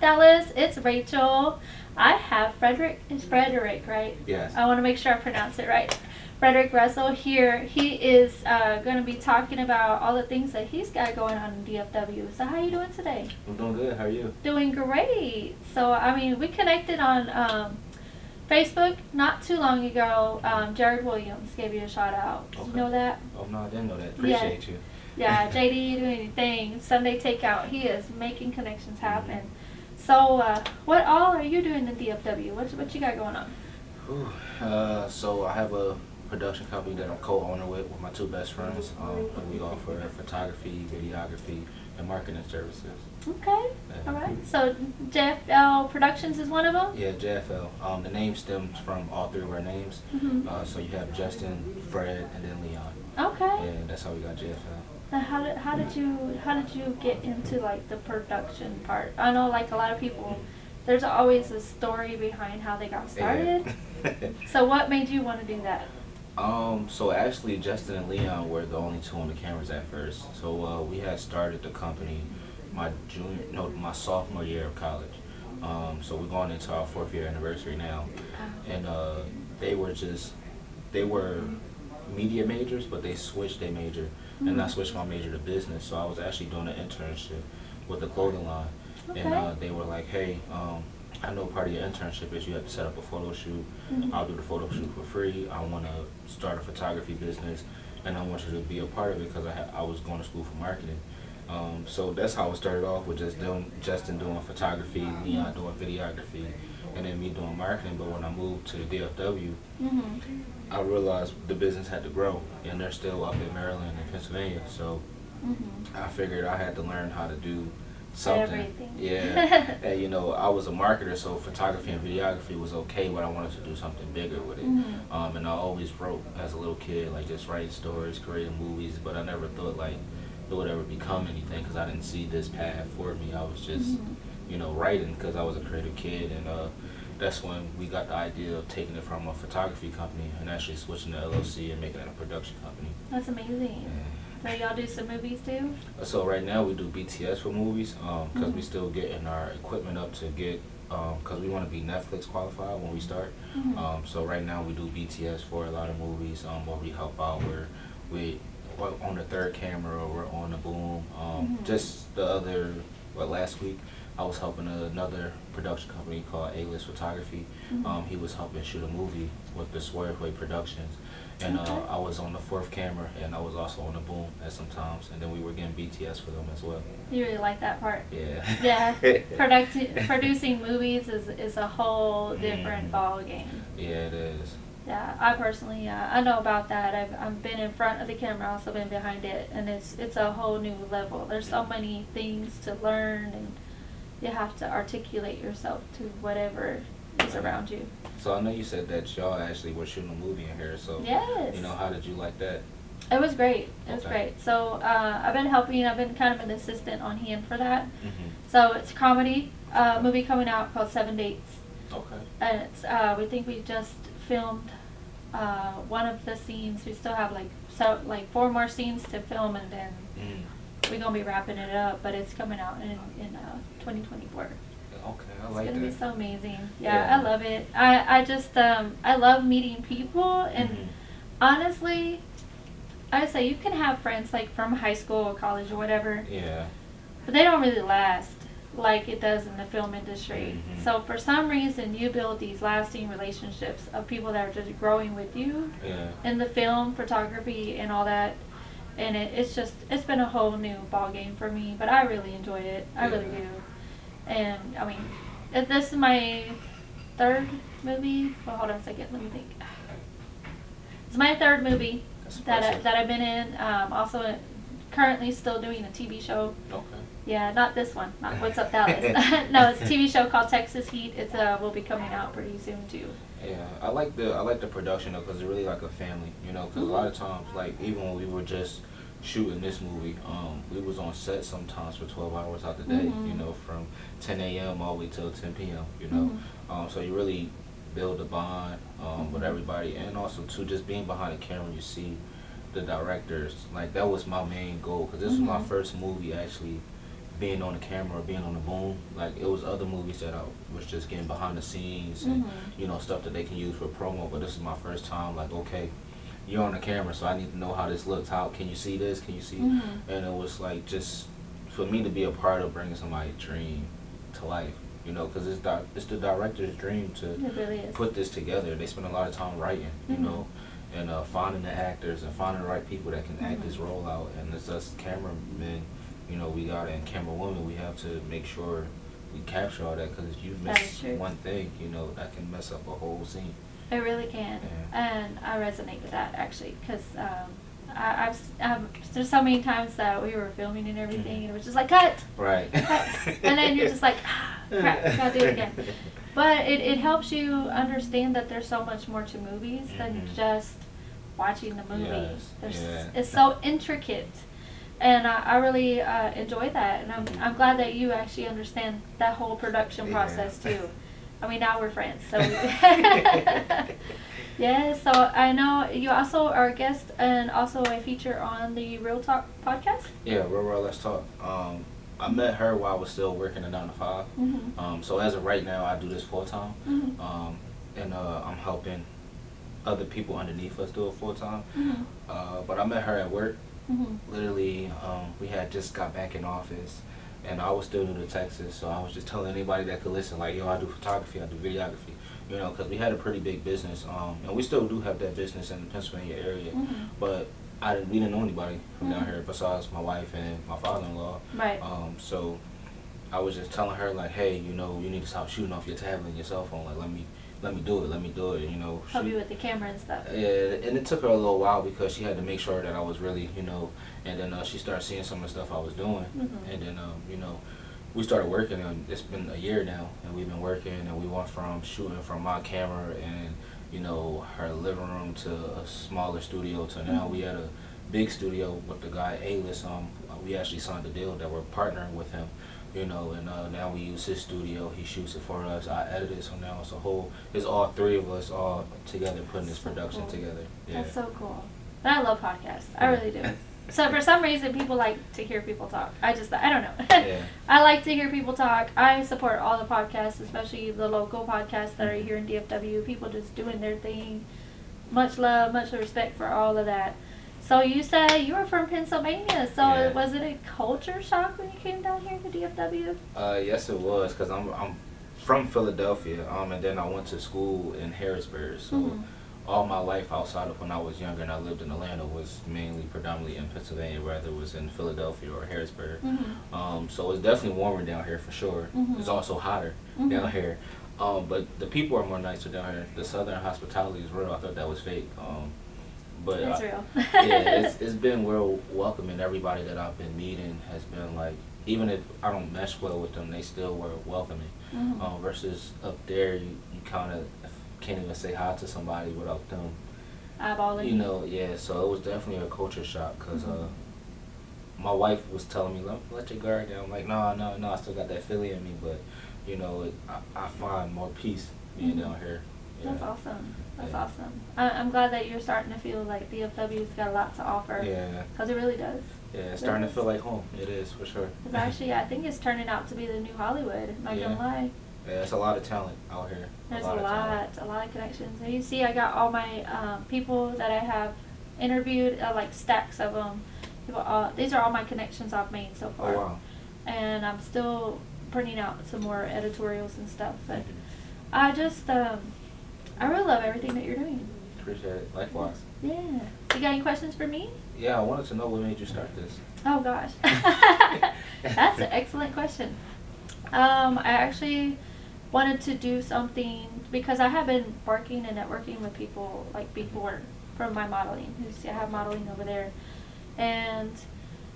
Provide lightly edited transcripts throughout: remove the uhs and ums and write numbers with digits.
Dallas? It's Rachel. I have Frederick. It's Frederick, right? Yes. I want to make sure I pronounce it right. Frederick Russell here. He is going to be talking about all the things that he's got going on in DFW. So how you doing today? I'm doing good. How are you? Doing great. So I mean, we connected on Facebook not too long ago. Jared Williams gave you a shout out. Did you know that? Oh no, I didn't know that. Appreciate you. Yeah, JD doing anything. Sunday takeout. He is making connections happen. So, what all are you doing in DFW? What you got going on? So I have a production company that I'm co-owner with my two best friends. And we offer photography, videography, and marketing services. Okay. All right. So JFL Productions is one of them? Yeah, JFL. The name stems from all three of our names. So you have Justin, Fred, and then Leon. Okay. And that's how we got JFL. Now how did you get into like the production part? I know like a lot of people, there's always a story behind how they got started. Yeah. So what made you want to do that? So actually Justin and Leon were the only two on the cameras at first. So we had started the company my sophomore year of college. So we're going into our 4th year anniversary now. And they were media majors, but they switched their major, and I switched my major to business. So I was actually doing an internship with the clothing line, and they were like, "Hey, I know part of your internship is you have to set up a photo shoot. I'll do the photo shoot for free. I want to start a photography business, and I want you to be a part of it because I was going to school for marketing." So that's how it started off with Justin doing photography, Leon doing videography, and then me doing marketing. But when I moved to the DFW, I realized the business had to grow, and they're still up in Maryland and Pennsylvania. So I figured I had to learn how to do something. Everything. Yeah. And I was a marketer, so photography and videography was okay, but I wanted to do something bigger with it. And I always wrote as a little kid, like just writing stories, creating movies, but I never thought like it would ever become anything because I didn't see this path for me. I was just, writing because I was a creative kid, and that's when we got the idea of taking it from a photography company and actually switching to LLC and making it a production company. That's amazing. So y'all do some movies too? So right now we do BTS for movies because we still getting our equipment up to get, because we want to be Netflix qualified when we start. So right now we do BTS for a lot of movies where we help out where we're on the third camera or we're on the boom. Just last week I was helping another production company called A-List Photography. He was helping shoot a movie with the Swerveway Productions. And I was on the 4th camera, and I was also on the boom at some times. And then we were getting BTS for them as well. You really like that part? Yeah. Yeah. Producing movies is a whole different ball game. Yeah, it is. Yeah, I personally, I know about that. I've been in front of the camera, also been behind it, and it's a whole new level. There's so many things to learn, and you have to articulate yourself to whatever is around you. So I know you said that y'all actually were shooting a movie in here. So yes. How did you like that? It was great. It was great. So I've been helping. I've been kind of an assistant on hand for that. So it's a comedy movie coming out called 7 Dates. Okay. And it's we think we just filmed one of the scenes. We still have like 4 more scenes to film, and then we're gonna be wrapping it up. But it's coming out in 2024. Okay, I like that. It's gonna be so amazing. Yeah, I love it. I just I love meeting people, and honestly, I say you can have friends like from high school or college or whatever. Yeah. But they don't really last like it does in the film industry. So for some reason, you build these lasting relationships of people that are just growing with you in the film, photography, and all that. And it's been a whole new ball game for me. But I really enjoy it. I really do. And I mean, this is my 3rd movie. Well, hold on a second. Let me think. It's my 3rd movie that I've been in. Also, currently still doing a TV show. Okay. Yeah, not this one. Not What's Up Dallas. No, it's a TV show called Texas Heat. It's will be coming out pretty soon too. Yeah, I like the production though because it's really like a family. Because a lot of times, like even when we were just shooting this movie, we was on set sometimes for 12 hours out the day. From 10 a.m. all the way till 10 p.m. So you really build a bond with everybody, and also too just being behind the camera, you see the directors. Like that was my main goal because this was my first movie actually being on the camera or being on the boom. Like, it was other movies that I was just getting behind the scenes and, stuff that they can use for promo. But this is my first time, like, okay, you're on the camera, so I need to know how this looks. How can you see this? Can you see? And it was like just for me to be a part of bringing somebody's dream to life. Because it's the director's dream to really put this together. They spend a lot of time writing, and finding the actors and finding the right people that can act this role out. And it's us cameramen, we got and camera women. We have to make sure we capture all that, because if you miss one thing, that can mess up a whole scene. It really can, and I resonate with that actually, because there's so many times that we were filming and everything, and it was just like cut, right, cut. And then you're just like, crap, gotta do it again. But it helps you understand that there's so much more to movies than just watching the movie. It's so intricate, and I really enjoy that, and I'm glad that you actually understand that whole production process too. I mean, now we're friends, so yeah. So I know you also are a guest and also a feature on the Real Talk podcast. Yeah, Real Let's Talk. I met her while I was still working a 9 to 5. So as of right now, I do this full time, and I'm helping other people underneath us do it full time. But I met her at work. Literally, we had just got back in office. And I was still new to Texas, so I was just telling anybody that could listen, like, yo, I do photography, I do videography, because we had a pretty big business, and we still do have that business in the Pennsylvania area, but we didn't know anybody from down here besides my wife and my father-in-law. Right. So I was just telling her, like, hey, you need to stop shooting off your tablet and your cell phone, like, let me do it, Help you with the camera and stuff. Yeah, and it took her a little while because she had to make sure that I was really, and then she started seeing some of the stuff I was doing, and then, we started working, and it's been a year now, and we've been working, and we went from shooting from my camera and, her living room to a smaller studio to now we at a big studio with the guy A-List. We actually signed a deal that we're partnering with him. And now we use his studio. He shoots it for us. I edit it, so now it's all three of us all together putting this production together. Yeah. That's so cool. And I love podcasts. I really do. So for some reason, people like to hear people talk. I don't know. Yeah. I like to hear people talk. I support all the podcasts, especially the local podcasts that are here in DFW. People just doing their thing. Much love, much respect for all of that. So you said you were from Pennsylvania. So was it a culture shock when you came down here to DFW? Yes, it was, because I'm from Philadelphia, and then I went to school in Harrisburg. So all my life outside of when I was younger and I lived in Atlanta was predominantly in Pennsylvania, whether it was in Philadelphia or Harrisburg. So it's definitely warmer down here for sure. It's also hotter down here. But the people are more nicer down here. The Southern hospitality is real. I thought that was fake. But it's real. it's been real welcoming. Everybody that I've been meeting has been like, even if I don't mesh well with them, they still were welcoming. Versus up there, you kind of can't even say hi to somebody without them eyeballing. Yeah. So it was definitely a culture shock, because my wife was telling me, let your guard down. I'm like, no, I still got that Philly in me, but I find more peace being down here. Yeah. That's awesome. That's awesome. I'm glad that you're starting to feel like DFW's got a lot to offer. Yeah. Because it really does. Yeah, it's starting to feel like home. It is, for sure. Because actually, I think it's turning out to be the new Hollywood. I'm not gonna lie. Yeah, it's a lot of talent out here. There's a lot of connections. And you see, I got all my people that I have interviewed, like stacks of them. These are all my connections I've made so far. Oh, wow. And I'm still printing out some more editorials and stuff. But I just, I really love everything that you're doing. Appreciate it. Likewise. Yeah. So you got any questions for me? Yeah, I wanted to know what made you start this. Oh, gosh. That's an excellent question. I actually wanted to do something because I have been working and networking with people like before from my modeling. You see, I have modeling over there. And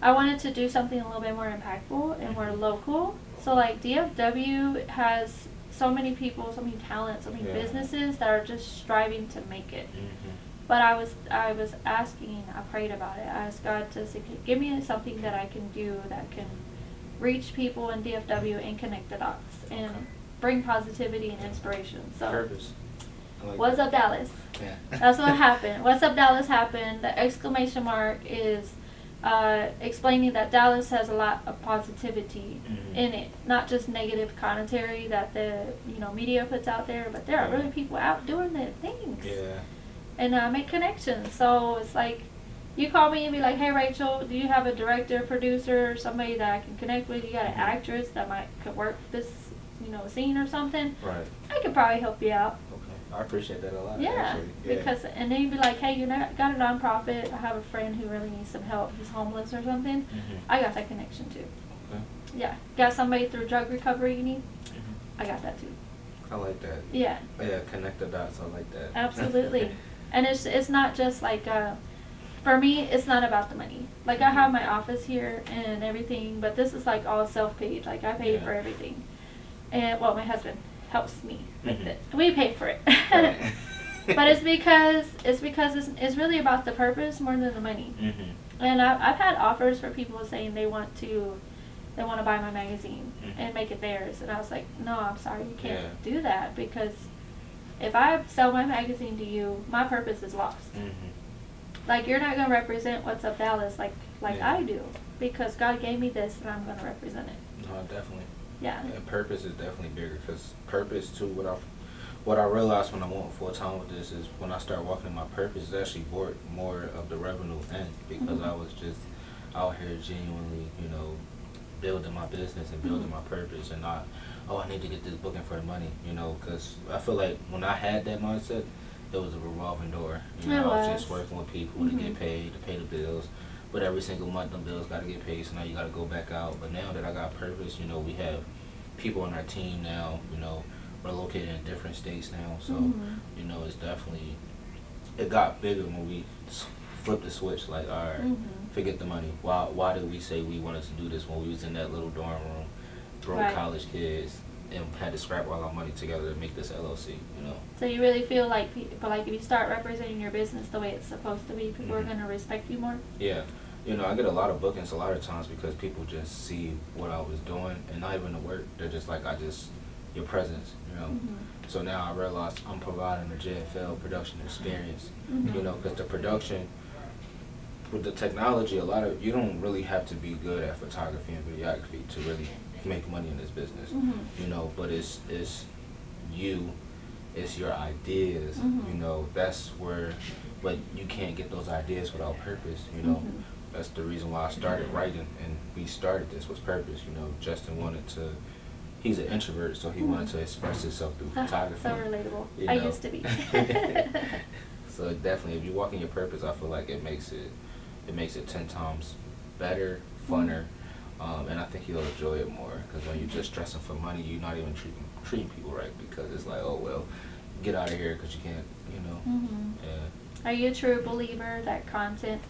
I wanted to do something a little bit more impactful and more local. So like DFW has so many people, so many talents, so many businesses that are just striving to make it. But I was asking, I prayed about it. I asked God to say, give me something that I can do that can reach people in DFW and connect the dots and bring positivity and inspiration. So, Purpose. What's Up Dallas? Yeah. That's what happened. What's Up Dallas happened. The exclamation mark is explaining that Dallas has a lot of positivity in it, not just negative commentary that the media puts out there, but there are really people out doing their things. Yeah. And make connections. So it's like, you call me and be like, hey Rachel, do you have a director, producer, somebody that I can connect with? You got an actress that could work this scene or something? Right. I could probably help you out. I appreciate that a lot. Yeah, actually. Yeah. Because and then you'd be like, hey, you got a nonprofit. I have a friend who really needs some help. He's homeless or something. I got that connection too. Okay. Yeah, got somebody through drug recovery you need. I got that too. I like that. Yeah. Yeah, connect the dots. I like that. Absolutely. And it's not just like for me, it's not about the money. Like I have my office here and everything, but this is like all self-paid. Like I pay for everything, and well, my husband helps me with it. We pay for it. But it's because it's really about the purpose more than the money. And I've had offers for people saying they want to buy my magazine and make it theirs, and I was like, no, I'm sorry, you can't do that, because if I sell my magazine to you, my purpose is lost. Like, you're not going to represent what's up Dallas like I do, because God gave me this and I'm going to represent it. No, definitely. Yeah. And purpose is definitely bigger, because purpose too, what I realized when I went full time with this is when I started walking in my purpose, it actually brought more of the revenue in, because I was just out here genuinely, building my business and building my purpose, and not, I need to get this booking for the money, because I feel like when I had that mindset, it was a revolving door. I was just working with people to get paid, to pay the bills. But every single month, them bills got to get paid, so now you got to go back out. But now that I got purpose, we have people on our team now, we're located in different states now. So, it's definitely, it got bigger when we flipped the switch. Like, all right, forget the money. Why did we say we wanted to do this when we was in that little dorm room, broke college kids, and had to scrap all our money together to make this LLC, So you really feel like, if you start representing your business the way it's supposed to be, people are going to respect you more? Yeah. I get a lot of bookings a lot of times because people just see what I was doing, and not even the work. They're just like, your presence, So now I realize I'm providing a JFL production experience, because the production, with the technology, you don't really have to be good at photography and videography to really make money in this business, but it's you, it's your ideas, that's where, but you can't get those ideas without purpose, That's the reason why I started writing, and we started this was purpose, Justin wanted to, he's an introvert, so he wanted to express himself through photography. So relatable. I used to be. So definitely, if you walk in your purpose, I feel like it makes it 10 times better, funner, and I think you'll enjoy it more, because when you're just stressing for money, you're not even treating people right, because it's like, oh well, get out of here because you can't, Yeah. Are you a true believer that content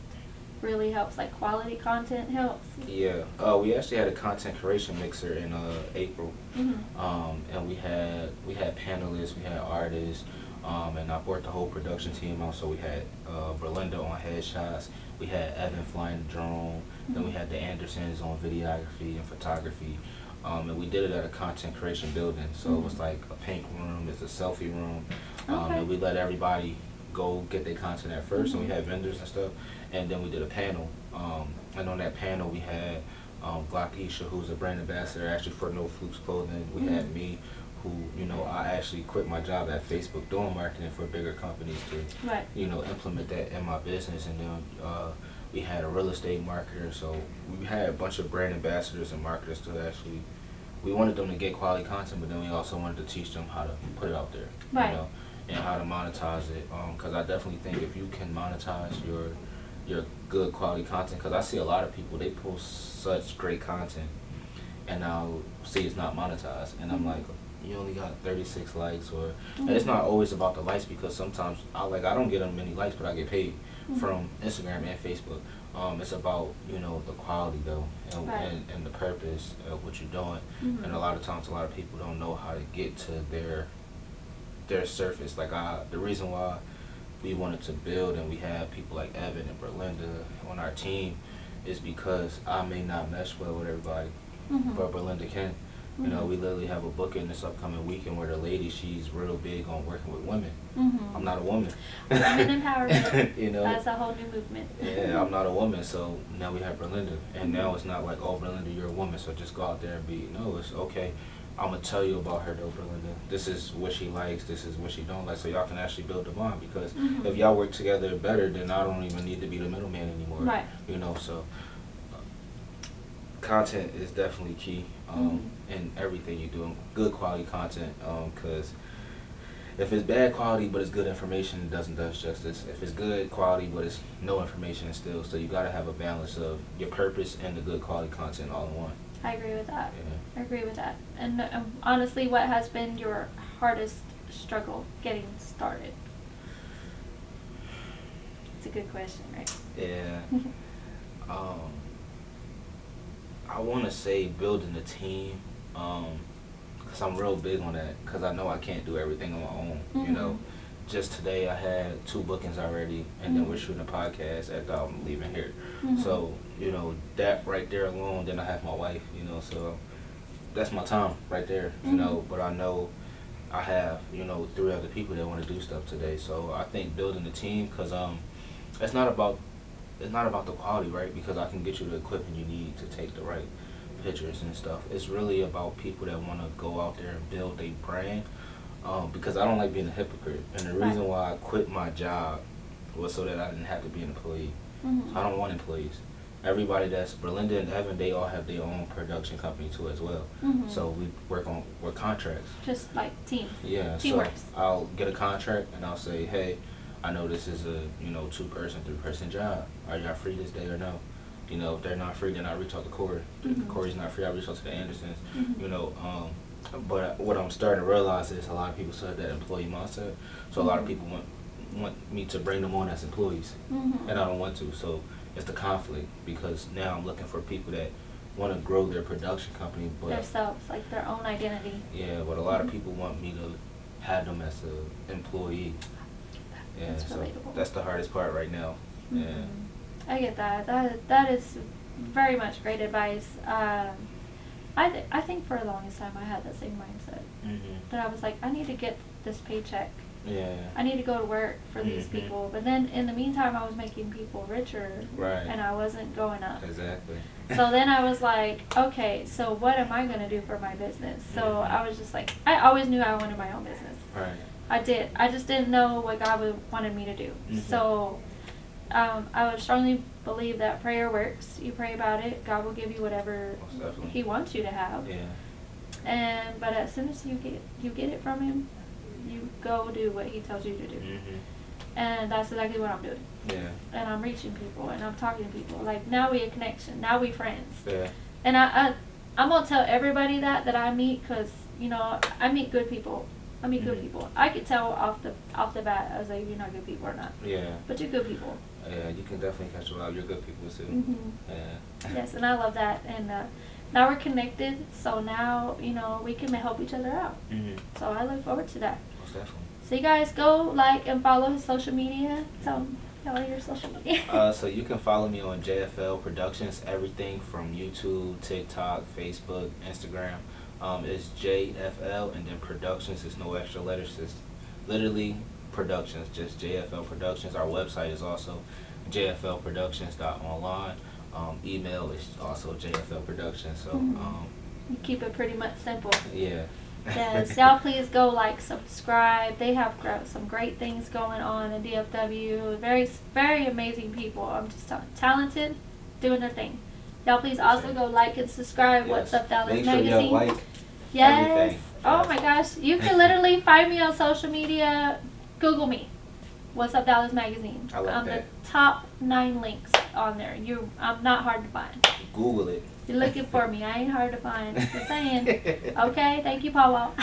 really helps, like quality content helps? Yeah. We actually had a content creation mixer in April, and we had panelists, we had artists, and I brought the whole production team out. So we had Berlinda on headshots, we had Evan flying the drone, then we had the Andersons on videography and photography, and we did it at a content creation building. So it was like a pink room, it's a selfie room, and we let everybody go get their content at first, and we had vendors and stuff, and then we did a panel, and on that panel we had Glock Isha, who's a brand ambassador actually for No Flukes Clothing. We had me, who, I actually quit my job at Facebook doing marketing for bigger companies to, implement that in my business, and then we had a real estate marketer. So we had a bunch of brand ambassadors and marketers to actually, we wanted them to get quality content, but then we also wanted to teach them how to put it out there, and how to monetize it, because I definitely think if you can monetize your good quality content, because I see a lot of people, they post such great content and I'll see it's not monetized, and I'm like, you only got 36 likes, or and it's not always about the likes, because sometimes I don't get many likes, but I get paid from Instagram and Facebook. It's about the quality though, and the purpose of what you're doing, and a lot of times a lot of people don't know how to get to their surface. Like the reason why we wanted to build and we have people like Evan and Berlinda on our team is because I may not mesh well with everybody, but Berlinda can. You know, we literally have a booking this upcoming weekend where the lady, she's real big on working with women. I'm not a woman. Women empowerment. You know, that's a whole new movement. Yeah, I'm not a woman, so now we have Berlinda, and now it's not like, oh, Berlinda, you're a woman, so just go out there and be. No, it's okay. I'm gonna tell you about her though, Berlinda. This is what she likes. This is what she don't like, so y'all can actually build a bond. Because if y'all work together better, then I don't even need to be the middleman anymore. Right. You know, so content is definitely key in everything you do. Good quality content, because if it's bad quality but it's good information, it doesn't do justice. If it's good quality but it's no information, it's still. So you gotta have a balance of your purpose and the good quality content all in one. I agree with that. Yeah. I agree with that. And honestly, what has been your hardest struggle getting started? It's a good question, right? Yeah. I want to say building a team, because I'm real big on that, because I know I can't do everything on my own. You know, just today I had 2 bookings already, and then we're shooting a podcast after I'm leaving here. So, you know, that right there alone, then I have my wife, you know, so that's my time right there, you know. But I know I have, you know, 3 other people that want to do stuff today. So I think building a team, because it's not about the quality, right? Because I can get you the equipment you need to take the right pictures and stuff. It's really about people that want to go out there and build a brand. Because I don't like being a hypocrite. And the reason why I quit my job was so that I didn't have to be an employee. So I don't want employees. Everybody that's Berlinda and Evan, they all have their own production company too as well. So we work contracts. Just like teams. Yeah. Teamwork. So I'll get a contract and I'll say, hey, I know this is a 2-person, 3-person job. Are y'all free this day or no? You know, if they're not free, then I reach out to Corey. If Corey's not free, I reach out to the Andersons. You know, but what I'm starting to realize is a lot of people still have that employee mindset. So a lot of people want me to bring them on as employees, and I don't want to. So it's the conflict, because now I'm looking for people that want to grow their production company, but themselves, like their own identity. Yeah, but a lot of people want me to have them as an employee. Yeah, that's so relatable. that's the hardest part right now. Yeah. I get that. That is very much great advice. I think for the longest time I had that same mindset. That I was like, I need to get this paycheck. Yeah. I need to go to work for these people. But then in the meantime, I was making people richer. Right. And I wasn't going up. Exactly. So then I was like, okay, so what am I going to do for my business? So I was just like, I always knew I wanted my own business. Right. I did. I just didn't know what God wanted me to do. So I would strongly believe that prayer works. You pray about it, God will give you whatever He wants you to have. Yeah. But as soon as you get it from Him, you go do what He tells you to do. And that's exactly what I'm doing. Yeah. And I'm reaching people and I'm talking to people. Like, now we a connection. Now we friends. Yeah. And I'm gonna tell everybody that I meet, because you know I meet good people. I mean, good people. I could tell off the bat. I was like, you're not good people or not. Yeah. But you're good people. Yeah, you can definitely catch a lot. You're good people too. Yeah. Yes, and I love that. And now we're connected, so now we can help each other out. So I look forward to that. Most definitely. So you guys go like and follow his social media. Tell your social media. So you can follow me on JFL Productions. Everything from YouTube, TikTok, Facebook, Instagram. It's JFL, and then Productions is no extra letters. It's literally Productions, just JFL Productions. Our website is also jflproductions.online. Email is also JFL Productions. So you keep it pretty much simple. Yeah. Yes, y'all please go like, subscribe. They have some great things going on in DFW. Very, very amazing people. I'm just talented, doing their thing. Y'all please also go like and subscribe. Yes. What's Up Dallas Magazine. Make sure y'all like everything. Oh my gosh, you can literally find me on social media. Google me. What's Up Dallas Magazine. I like I'm that. the top 9 links on there. I'm not hard to find. Google it. You're looking for me. I ain't hard to find. Just saying. Okay, thank you, Paul.